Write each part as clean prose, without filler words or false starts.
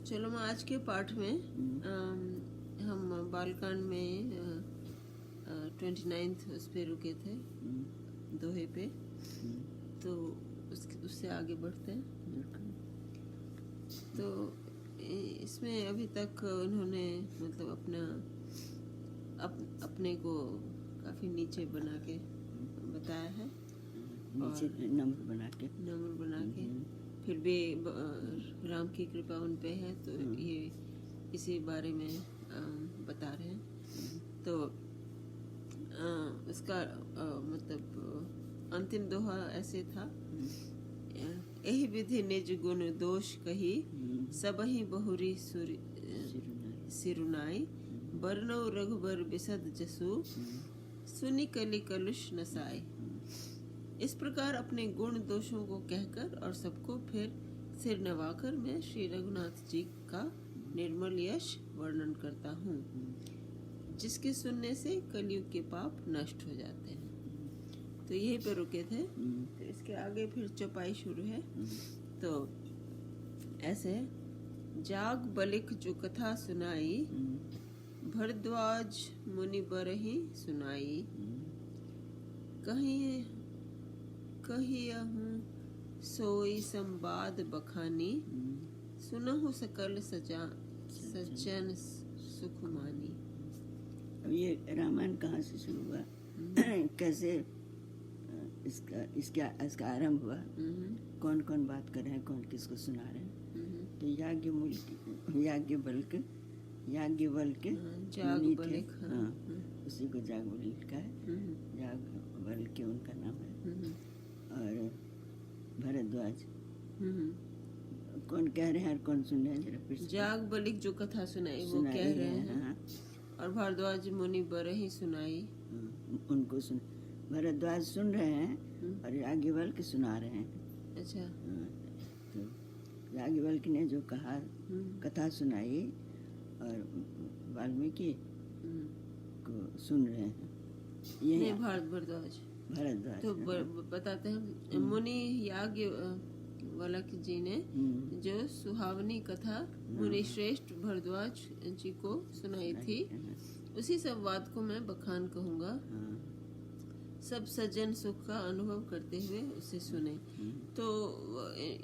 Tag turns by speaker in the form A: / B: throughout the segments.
A: चलो मैं आज के पाठ में हम बालकांड में 29 उस पे रुके थे, दोहे पे। तो उससे आगे बढ़ते हैं। तो इसमें अभी तक उन्होंने मतलब अपने को काफी नीचे बना के बताया है,
B: नीचे नम्र बना के
A: फिर भी राम की कृपा उन पे है, तो ये इसी बारे में बता रहे हैं। तो इसका मतलब अंतिम दोहा ऐसे था, यही विधि निज गुण दोष कही, सबहि बहुरी सिरुनाई, बरनौ रघुबर बिसद जसु, सुनि कलि कलुष नसाई। इस प्रकार अपने गुण दोषों को कहकर और सबको फिर सिर नवाकर मैं श्री रघुनाथ जी का निर्मल यश वर्णन करता हूँ, जिसके सुनने से कलयुग के पाप नष्ट हो जाते हैं। तो यहीं पर रुके थे। तो इसके आगे फिर चौपाई शुरू है। तो ऐसे, जाग बलिक जो कथा सुनाई, भरद्वाज मुनि बरहि सुनाई, कहियहूँ सोई संवाद बखानी, सुनहु सकल सज्जन सुख मानी।
B: अब ये रामायण कहाँ से शुरू हुआ, कैसे इसका आरंभ हुआ, कौन कौन बात कर रहे हैं, कौन किसको सुना रहे हैं। तो याज्ञवल्क्य
A: जागबलिक,
B: उसी को जागबलिक का है। याज्ञवल्क्य उनका नाम है। और भरद्वाज कौन कह रहे हैं और कौन सुन रहे हैं, जरा फिर।
A: जागबलिक जो कथा सुनाई वो कह रहे हैं। और भरद्वाज मुनि बरहि सुनाई,
B: उनको सुन, भरद्वाज सुन रहे हैं और याज्ञवल्क्य सुना रहे हैं।
A: अच्छा।
B: तो याज्ञवल्क्य ने जो कहा, कथा सुनाई, और वाल्मीकि को सुन रहे हैं।
A: ये भरद्वाज
B: तो
A: बताते हैं, मुनि याज्ञवल्क्य जी ने जो सुहावनी कथा मुनि श्रेष्ठ भरद्वाज जी को सुनाई थी, उसी संवाद को मैं बखान कहूँगा। सब सज्जन सुख का अनुभव करते हुए उसे सुने। तो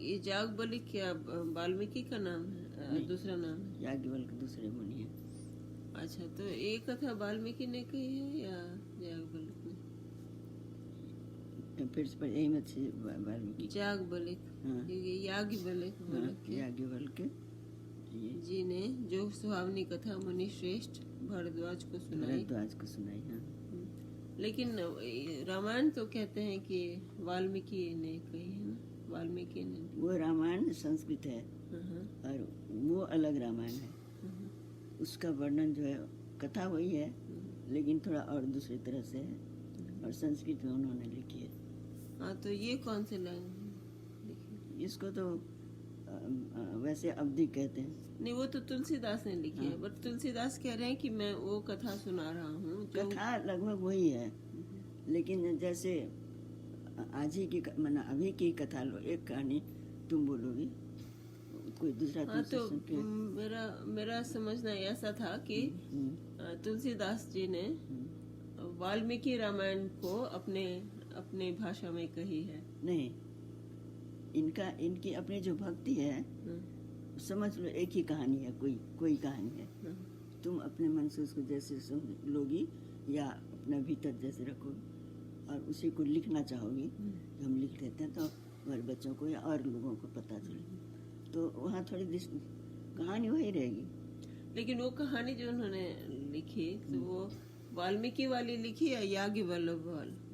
A: ये जागबलिक क्या वाल्मीकि का नाम है, दूसरा नाम है?
B: याज्ञवल्क्य दूसरे मुनि है।
A: अच्छा, तो ये कथा वाल्मीकि ने कही है या याज्ञवल्क्य ने?
B: फिर से यही मत से वाल्मीकि,
A: जागबलिक,
B: याज्ञवल्क्य
A: जी ने जो सुहावनी कथा मुनि श्रेष्ठ भरद्वाज को सुनाई। हाँ। लेकिन रामायण तो कहते हैं कि वाल्मीकि ने कही है ना, वाल्मीकि ने।
B: वो रामायण संस्कृत है और वो अलग रामायण है। उसका वर्णन जो है, कथा वही है लेकिन थोड़ा और दूसरी तरह से है, और संस्कृत में उन्होंने लिखी है।
A: हाँ, तो ये कौन से लैंग्वेज?
B: इसको तो वैसे अवधि कहते हैं।
A: नहीं, वो तो तुलसीदास ने लिखी है, बट तुलसीदास कह रहे हैं कि मैं वो कथा सुना रहा हूँ।
B: कथा लगभग वही है, लेकिन जैसे आज ही की अभी की कथा लो, एक कहानी तुम बोलोगी, कोई दूसरा।
A: हाँ, तो मेरा समझना ऐसा था कि तुलसीदास जी ने वाल्मीकि रामायण को अपने भाषा में कही है।
B: नहीं, इनकी अपनी जो भक्ति है, समझ लो एक ही कहानी है, कोई कहानी है। तुम अपने मन से उसको जैसे समझ लोगी या अपना भीतर जैसे रखो और उसी को लिखना चाहोगी, हम लिख देते हैं तो हमारे बच्चों को या और लोगों को पता चले, तो वहाँ थोड़ी कहानी वही रहेगी।
A: लेकिन वो कहानी जो उन्होंने लिखी, तो वो वाल्मीकि वाली लिखी या याज्ञवल्क्य वाली?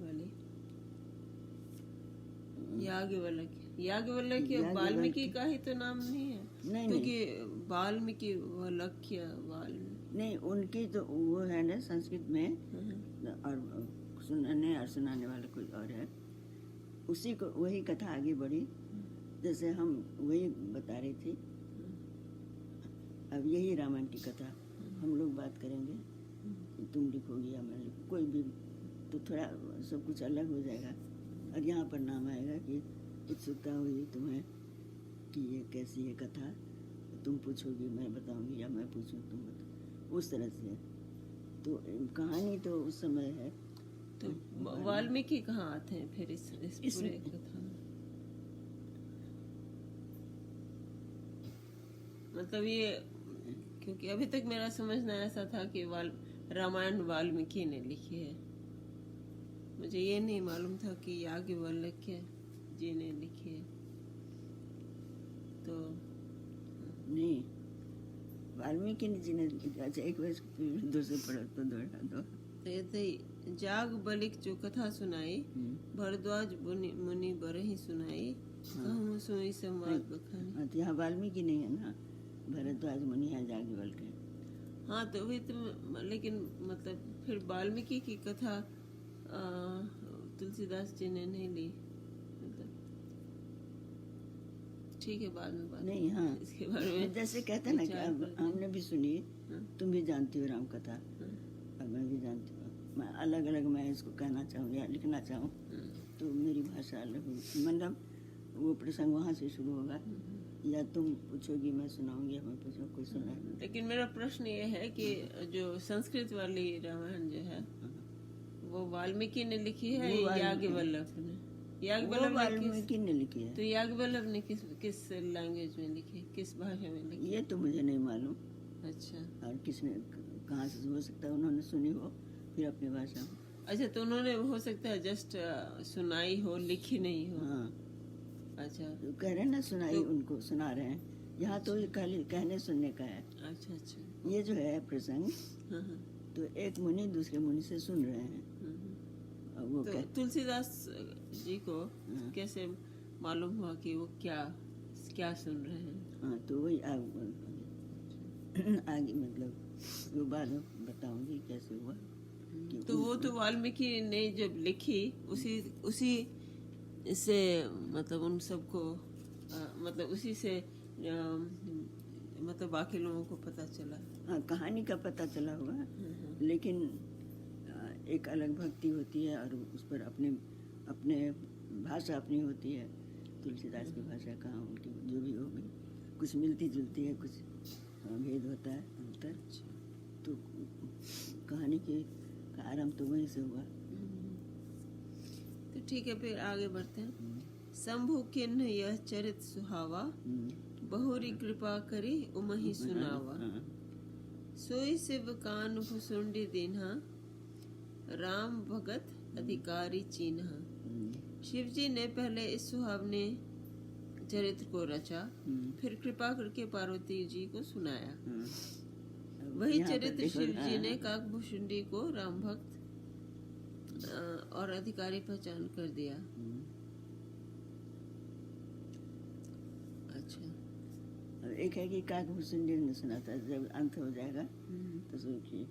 A: याज्ञवल्क्य वाल्मीकि का ही तो नाम नहीं है, क्योंकि वाल्मीकि वल्क्य
B: नहीं, उनकी तो वो है ना संस्कृत में, और सुनाने वाला कोई और है। उसी को वही कथा आगे बढ़ी, जैसे हम वही बता रही थी। अब यही रामायण की कथा हम लोग बात करेंगे, तुम लिखोगी या मैं लिखूँ, कोई भी, तो थोड़ा सब कुछ अलग हो जाएगा। और यहाँ पर नाम आएगा कि उत्सुकता हुई तुम्हें कि ये कैसी है कथा, तुम पूछोगी मैं बताऊंगी, या मैं पूछूं तुम बताओ, उस तरह से। तो कहानी तो उस समय है।
A: तो वाल्मीकि कहाँ आते हैं फिर इस पूरे कथा में? मतलब ये, क्योंकि अभी तक मेरा समझना ऐसा था कि रामायण वाल्मीकि ने लिखी है, मुझे ये नहीं मालूम था कि याज्ञवल्क्य जी ने लिखी है। तो
B: नहीं, वाल्मीकि जी ने, अच्छा एक बार फिर से पढ़ो तो दोहरा दो।
A: तो जाग बलिक जो कथा सुनाई, भरद्वाज मुनि बरहि सुनाई, कहूँ सोई संवाद बखानी।
B: तो यहाँ वाल्मीकि नहीं है ना, भरद्वाज मुनि है, याज्ञवल्क्य है।
A: हाँ तो वही तो, लेकिन मतलब फिर वाल्मीकि की कथा तुलसीदास जी ने नहीं ली, मतलब ठीक है बाद में बात
B: नहीं। हाँ,
A: इसके बारे में
B: जैसे कहते हैं ना कि हमने भी सुनी, तुम भी जानती हो राम कथा, और मैं भी जानती हूँ। मैं अलग अलग मैं इसको कहना चाहूँ या लिखना चाहूँ तो मेरी भाषा अलग होगी, मतलब वो प्रसंग वहाँ से शुरू होगा, या तुम पूछोगी मैं सुनाऊंगी, या मैं पूछूँ कोई सुनाएगा।
A: लेकिन मेरा प्रश्न ये है कि जो संस्कृत वाली रामायण जो है वो वाल्मीकि ने लिखी है या याज्ञवल्क्य ने?
B: वाल्मीकि ने लिखी है।
A: तो याज्ञवल्क्य ने किस लैंग्वेज में लिखी, किस भाषा में लिखी?
B: ये तो मुझे नहीं मालूम।
A: अच्छा,
B: और किसने, कहाँ से हो सकता है उन्होंने सुनी हो फिर अपनी भाषा में।
A: अच्छा, तो उन्होंने हो सकता है जस्ट सुनाई हो, लिखी नहीं हो।
B: हाँ,
A: अच्छा,
B: तो कह रहे हैं ना सुनाई, तो उनको सुना रहे हैं। यहाँ तो खाली कहने सुनने का है।
A: अच्छा अच्छा,
B: ये जो है प्रसंग,
A: हाँ हाँ,
B: तो एक मुनि दूसरे मुनि से सुन रहे हैं। और वो
A: तो तुलसीदास जी को
B: हाँ।
A: कैसे मालूम हुआ कि वो क्या क्या सुन रहे हैं?
B: हाँ, तो वही आगे मतलब वो बाद में बताऊंगी कैसे हुआ।
A: तो वो तो वाल्मीकि ने जब लिखी उसी से, मतलब उन सबको मतलब उसी से मतलब बाकी लोगों को पता चला।
B: हाँ, कहानी का पता चला होगा, लेकिन एक अलग भक्ति होती है और उस पर अपने भाषा अपनी होती है। तुलसीदास की भाषा कहाँ, उनकी जो भी होगी कुछ मिलती जुलती है, कुछ भेद होता है, अंतर। तो कहानी का आरंभ तो वहीं से हुआ।
A: तो ठीक है, फिर आगे बढ़ते हैं। शंभु किन्ह यह चरित सुहावा, बहुरी कृपा करी उमहि सुनावा। सोई शिव कान भुसुंडी दीन्हा, राम भगत अधिकारी चीन्हा। शिव जी ने पहले इस सुहावने चरित्र को रचा, फिर कृपा करके पार्वती जी को सुनाया। वही चरित्र शिव जी ने काकभूषुंडी को राम भक्त और अधिकारी पहचान कर दिया। अच्छा,
B: एक है कि काकभूषुंडी ने सुना था, जब अंत हो जाएगा तो सोचिए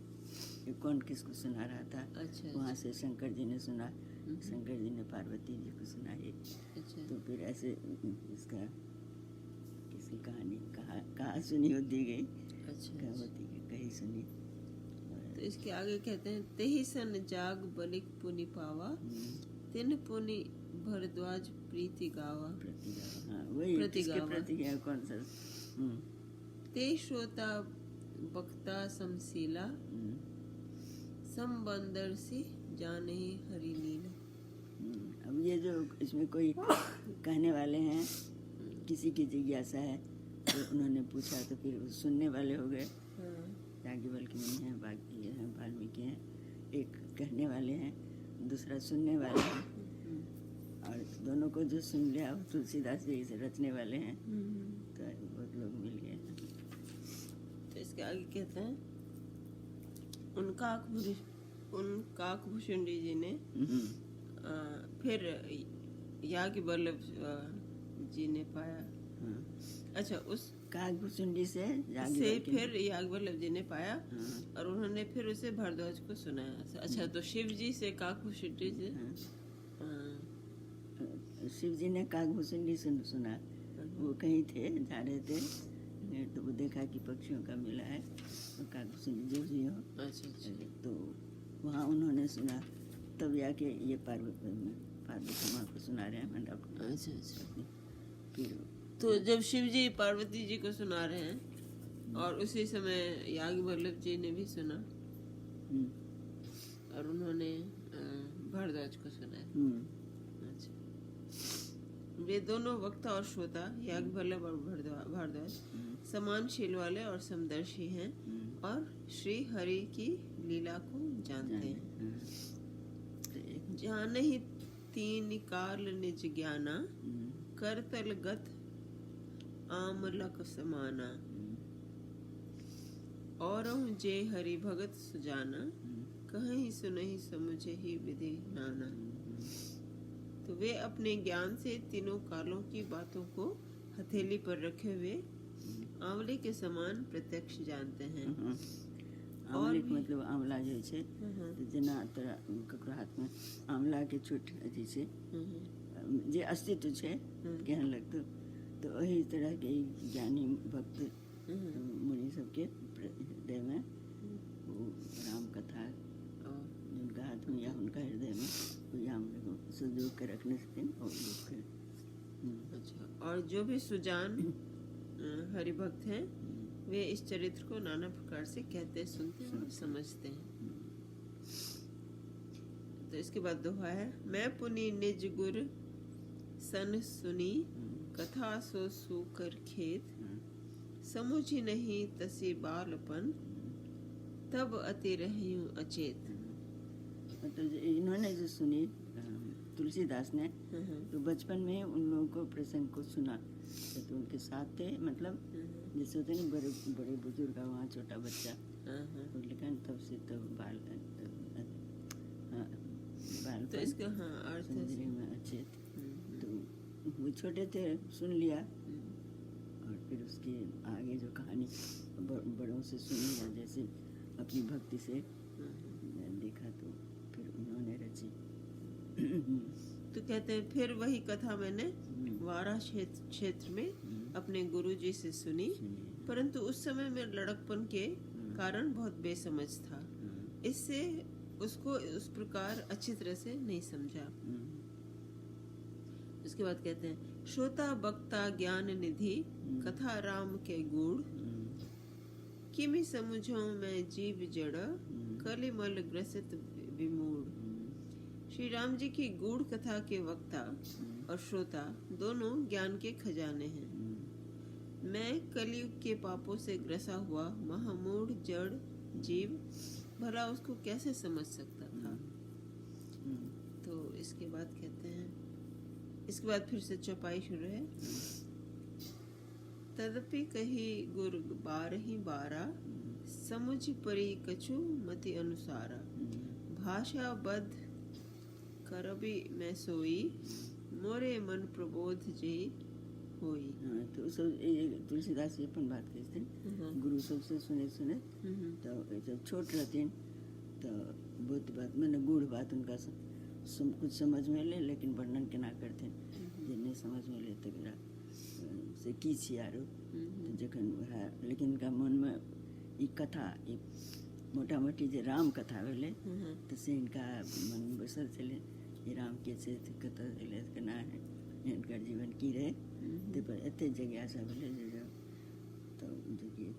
B: ये कौन किसको सुना रहा था।
A: अच्छा,
B: वहाँ से शंकर जी ने सुना, शंकर जी ने पार्वती जी को सुनाई।
A: अच्छा,
B: तो फिर ऐसे इसका किसी कहानी कहा सुनी होती गई।
A: अच्छा,
B: क्या होती है कहीं सुनी।
A: तो इसके आगे कहते हैं, तेहि सन जाग बलिक पुनि पावा, तिन पुनि भरद्वाज प्रीति गावा।
B: हाँ, वही
A: प्रतिगावा।
B: प्रतिज्ञा कौन सा।
A: ते श्रोता बक्ता समशीला, संबंदर से जाने हरि लीला।
B: अब ये जो इसमें कोई कहने वाले हैं, किसी की जिज्ञासा है तो उन्होंने पूछा, तो फिर सुनने वाले हो गए। याज्ञवल्क्य मुनि हैं, बाकी ये हैं वाल्मीकि हैं। एक कहने वाले हैं, दूसरा सुनने वाले हैं, और दोनों को जो सुन लिया वो तुलसीदास जी से रचने वाले हैं। तो बहुत लोग मिल गए।
A: तो इसके आगे कहते हैं, उन काकभूषुंडी जी ने फिर याज्ञवल्क्य जी ने पाया। अच्छा, उस
B: काकभूषुंडी से
A: फिर याज्ञवल्क्य जी ने पाया और उन्होंने फिर उसे भरद्वाज को सुनाया। अच्छा, तो शिव जी से काकभूषुंडी से,
B: शिव जी ने काकभूषुंडी से सुना। वो कहीं थे, जा रहे थे, तो वो देखा कि पक्षियों का मिला है, तो काकभूषुंडी जो भी हो।
A: अच्छा,
B: तो वहाँ उन्होंने सुना, तब जाके ये पार्वती माँ को सुना रहे हैं मंडप।
A: अच्छा,
B: फिर
A: तो जब शिव जी पार्वती जी को सुना रहे हैं और उसी समय याज्ञवल्क्य जी ने भी सुना और उन्होंने भारद्वाज को सुनाया। अच्छा, वे दोनों वक्ता और श्रोता याज्ञवल्क्य और भारद्वाज समानशील वाले और समदर्शी हैं और श्री हरि की लीला को जानते हैं। जान ही तीन काल निज ज्ञाना करतल गत आमलक समाना और जे हरि भगत सुजाना कहीं सुनहि समुझे ही विधि नाना। तो वे अपने ज्ञान से तीनों कालों की बातों को हथेली पर रखे हुए आंवले के समान प्रत्यक्ष जानते हैं।
B: आंवले के मतलब आंवला जो छे तो जना तरह ककरो हाथ में आंवला के छोट अथी छे जे अस्तित्व छे कहन लगतो। तो वही तरह के ज्ञानी भक्त मुनि सबके हृदय में वो राम कथा जिनका हाथ में या उनका हृदय में वो आंवले को संजो के रखने सकते हैं और लोग।
A: अच्छा, और जो भी सुजान हरि भक्त हैं वे इस चरित्र को नाना प्रकार से कहते, सुनते और समझते हैं। तो इसके बाद दोहा है, मैं पुनि निज गुर सन सुनी कथा सो सुकर खेत समुझी नहीं तसी बालपन तब अति रहूं अचेत।
B: मतलब इन्होंने जो सुनी तुलसीदास ने तो बचपन में उन लोगों को प्रसंग को सुना तो उनके साथ थे। मतलब जैसे होते हैं बड़े बड़े बुजुर्ग का वहाँ छोटा बच्चा तो लेकिन तब से तो बाल
A: तो इसका अर्थ
B: में अच्छे तो वो छोटे थे सुन लिया और फिर उसके आगे जो कहानी बड़ों से सुनी या जैसे अपनी भक्ति से देखा तो फिर उन्होंने रची।
A: तो कहते हैं फिर वही कथा मैंने वारा क्षेत्र में अपने गुरुजी से सुनी, परंतु उस समय में लड़कपन के कारण बहुत बेसमझ था, इससे उसको उस प्रकार अच्छी तरह से नहीं समझा। उसके बाद कहते हैं श्रोता बक्ता ज्ञान निधि कथा राम के गुण किमि समझो मैं जीव जड़ कलिमल ग्रसित विमूढ़। श्री राम जी की गूढ़ कथा के वक्ता और श्रोता दोनों ज्ञान के खजाने हैं। मैं कलयुग के पापों से ग्रसा हुआ महामूढ़ जड़ जीव भला उसको कैसे समझ सकता था। तो इसके बाद कहते हैं, इसके बाद फिर से चौपाई शुरू है। तदपि कही गुर बारहि बारा समुझ परी कछु मति अनुसारा भाषा बद्ध करबी मैं सोई मोरे मन प्रबोध जी होई।
B: तो सब तुलसीदास जी अपन बात करते हैं गुरु सबसे सुने तो जब छोट रहते तो बहुत बात मैंने गूढ़ बात उनका कुछ समझ में ले लेकिन वर्णन के ना करते जिन्हें समझ में ले तो से की छियारो तो जखन लेकिन उनका मन में एक कथा एक मोटा मोटी जो राम कथा भेले तो से इनका मन में बसल चले ये राम के से कथा केना है इनका जीवन की रहे ते पर एते जिज्ञासा भेले जो तो देखिए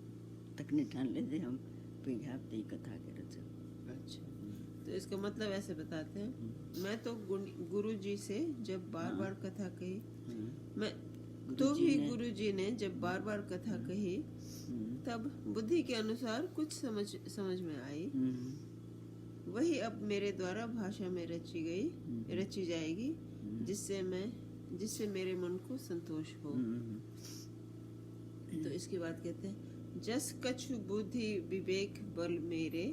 B: तकने ठान ले जे हम पिघाप ते कथा के रचना।
A: अच्छा, तो इसका मतलब ऐसे बताते हैं, मैं तो गुरु जी से जब बार बार कथा कही मैं तो भी गुरु जी ने जब बार बार कथा कही तब बुद्धि के अनुसार कुछ समझ में आई, वही अब मेरे द्वारा भाषा में रची जाएगी जिससे मेरे मन को संतोष हो। तो इसके बाद कहते हैं जस कछु बुद्धि विवेक बल मेरे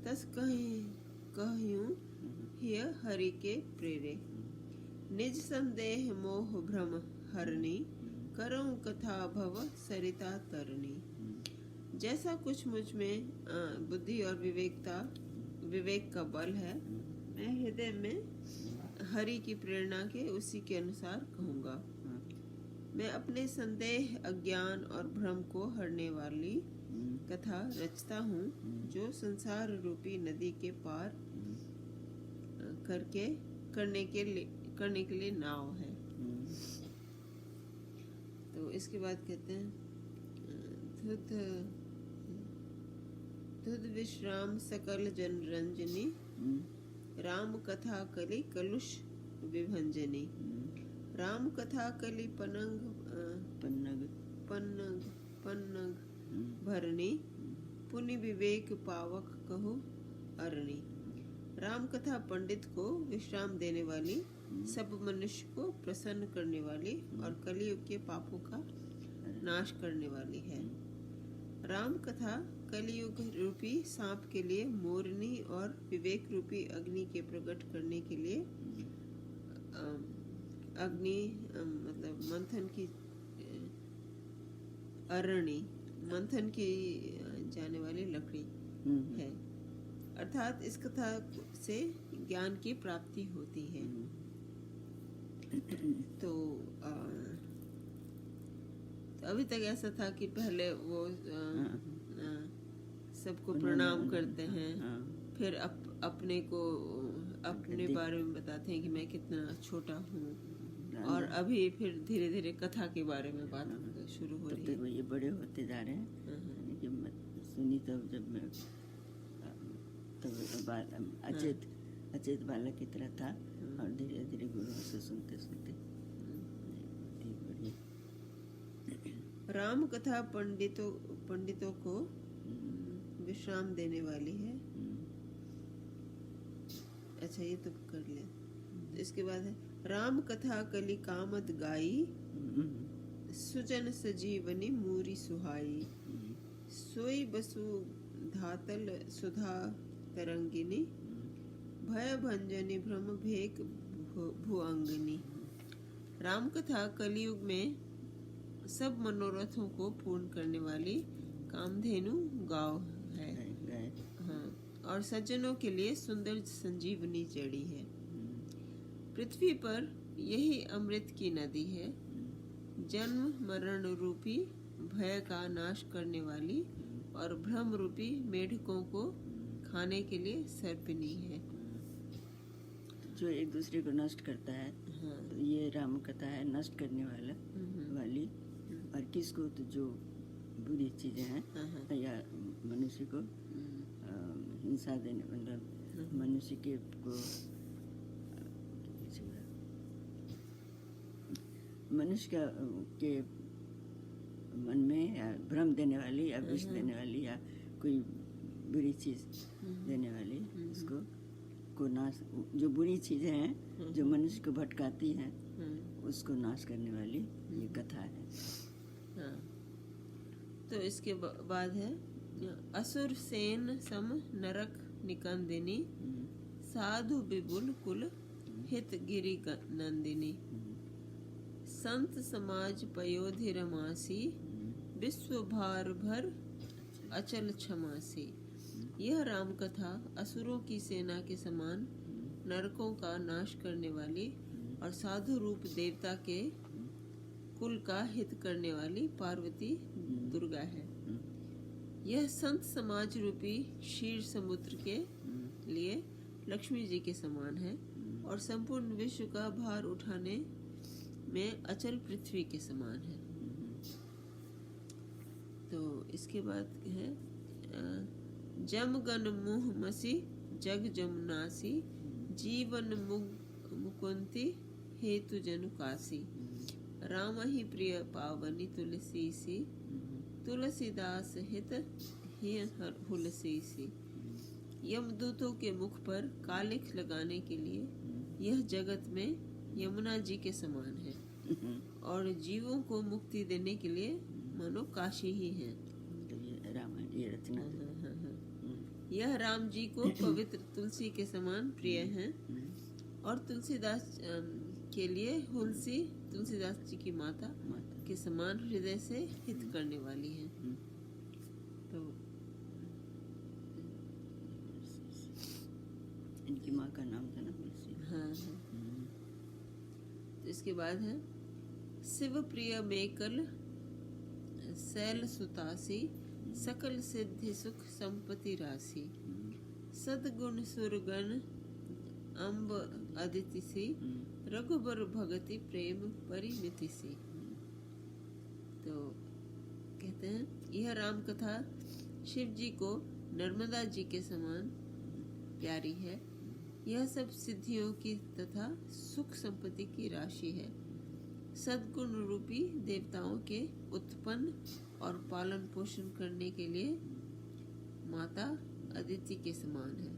A: तस कहूं हिय हरि के प्रेरे निज संदेह मोह भ्रम हरनी करऊं कथा भव सरिता तरनी। जैसा कुछ मुझ में बुद्धि और विवेक का बल है मैं हृदय में हरि की प्रेरणा के उसी के अनुसार कहूँगा। मैं अपने संदेह अज्ञान और भ्रम को हरने वाली कथा रचता हूँ जो संसार रूपी नदी के पार करने के लिए नाव है। तो इसके बाद कहते हैं धुध धुध विश्राम सकल जन रंजनी राम कथा कलि कलुष विभंजनी। राम कथा कलि पन्नग भरणी पुनि विवेक पावक कहो अरणी। राम कथा पंडित को विश्राम देने वाली, सब मनुष्य को प्रसन्न करने वाली और कलियुग के पापों का नाश करने वाली है। राम कथा कलियुग रूपी सांप के लिए मोरनी और विवेक रूपी अग्नि के प्रकट करने के लिए अग्नि मतलब मंथन की अरणी, मंथन की जाने वाली लकड़ी है। अर्थात इस कथा से ज्ञान की प्राप्ति होती है। तो अभी तक ऐसा था कि पहले वो सबको प्रणाम करते हैं, फिर अपने को अपने बारे में बताते हैं कि मैं कितना छोटा हूँ, और अभी फिर धीरे धीरे कथा के बारे में बात शुरू हो रही है।
B: ये बड़े होते जा रहे हैं। सुनी तब जब मैं अचेत बालक की तरह था, और धीरे धीरे गुरुओं से सुनते सुनते
A: राम कथा पंडितों को विश्राम देने वाली है। अच्छा, ये तो कर ले। इसके बाद है राम कथा कलि कामद गाई, सुजन सजीवनी मूरी सुहाई। सोई बसु धातल सुधा तरंगिनी, भय भंजनी भ्रम भेक भुअंगनी। राम कथा कलियुग में सब मनोरथों को पूर्ण करने वाली कामधेनु गाय है। हाँ, और सज्जनों के लिए सुंदर संजीवनी जड़ी है। पृथ्वी पर यही अमृत की नदी है, जन्म मरण रूपी भय का नाश करने वाली और भ्रम रूपी मेढकों को खाने के लिए सर्पिनी है।
B: जो एक दूसरे को नष्ट करता है। हाँ। तो ये राम कथा है नष्ट करने वाली। और किसको? तो जो बुरी चीजें हैं या मनुष्य को हिंसा देने, मतलब मनुष्य के को मनुष्य के मन में या भ्रम देने वाली या विष देने वाली या कोई बुरी चीज देने वाली, उसको नाश, जो बुरी चीजें हैं जो मनुष्य को भटकाती हैं, उसको नाश करने वाली ये कथा है।
A: हाँ। तो इसके बाद है असुर सेन सम नरक निकंदिनी, साधु विपुल कुल हित गिरि नंदिनी। संत समाज पयोधि रमासी, विश्व भार भर अचल क्षमासी। यह राम कथा असुरों की सेना के समान नरकों का नाश करने वाली और साधु रूप देवता के कुल का हित करने वाली पार्वती दुर्गा है। यह संत समाज रूपी क्षीर समुद्र के लिए लक्ष्मी जी के समान है और संपूर्ण विश्व का भार उठाने में अचल पृथ्वी के समान है। तो इसके बाद है जमगन मुह मसी जग जमुनासी, जीवन मुकुंती हेतु जनुकासी। राम ही प्रिय पावनी तुलसीसी, तुलसीदास हित हुलसीसी। यमदूतों के मुख पर कालिख लगाने के लिए यह जगत में यमुना जी के समान है और जीवों को मुक्ति देने के लिए मानो काशी ही है।
B: ये रचना
A: यह राम जी को पवित्र तुलसी के समान प्रिय हैं और तुलसीदास के लिए हुलसी तुलसीदास जी की माता के समान हृदय से हित करने वाली है। तो
B: इनकी माँ का नाम था ना तुलसी।
A: हाँ। तो इसके बाद है शिव प्रिय मेकल शैल सुतासी, सकल सिद्धि सुख संपत्ति राशि। सदगुण सुरगण अम्ब अदिति सी, रघुबर भगति प्रेम परिमिति सी। तो कहते हैं यह राम कथा शिव जी को नर्मदा जी के समान प्यारी है। यह सब सिद्धियों की तथा सुख संपत्ति की राशि है। सद्गुण रूपी देवताओं के उत्पन्न और पालन पोषण करने के लिए माता अदिति के समान है।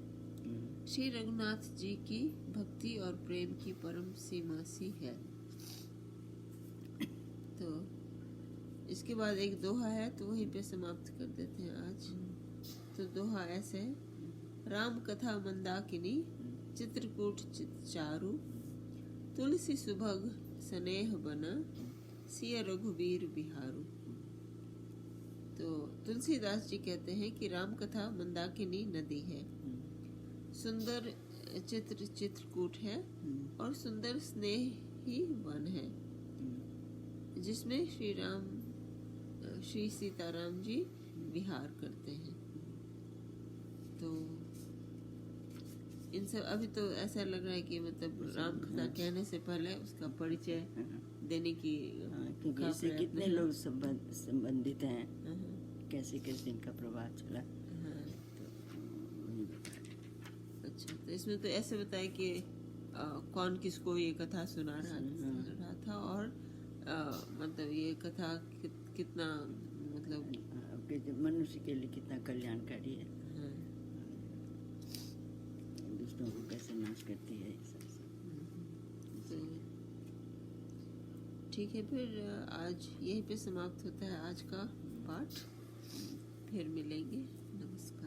A: श्री रघुनाथ जी की भक्ति और प्रेम की परम सीमा सी है। तो इसके बाद एक दोहा है, तो वहीं पे समाप्त कर देते हैं आज। तो दोहा ऐसे है, राम कथा मंदाकिनी चित्रकूट चितचारु, तुलसी सुभग स्नेह बना, सिय रघुवीर बिहारू। तो तुलसीदास जी कहते हैं कि राम कथा मंदाकिनी नदी है, सुंदर चित्रकूट है और सुंदर स्नेह ही वन है, जिसमें श्री सीताराम जी विहार करते हैं। तो इन सब अभी तो ऐसा लग रहा है कि मतलब राम कथा कहने से पहले उसका परिचय देने की
B: क्योंकि इससे कितने लोग संबंधित हैं, कैसे कैसे इनका प्रभाव चला।
A: अच्छा, तो इसमें तो ऐसे बताया कि कौन किसको ये कथा सुना रहा था और मतलब ये कथा कितना मतलब
B: आपके मनुष्य के लिए कितना कल्याणकारी है, दुष्टों को कैसे नाश करती है।
A: तो ठीक है, फिर आज यहीं पे समाप्त होता है आज का पाठ। फिर मिलेंगे। नमस्कार।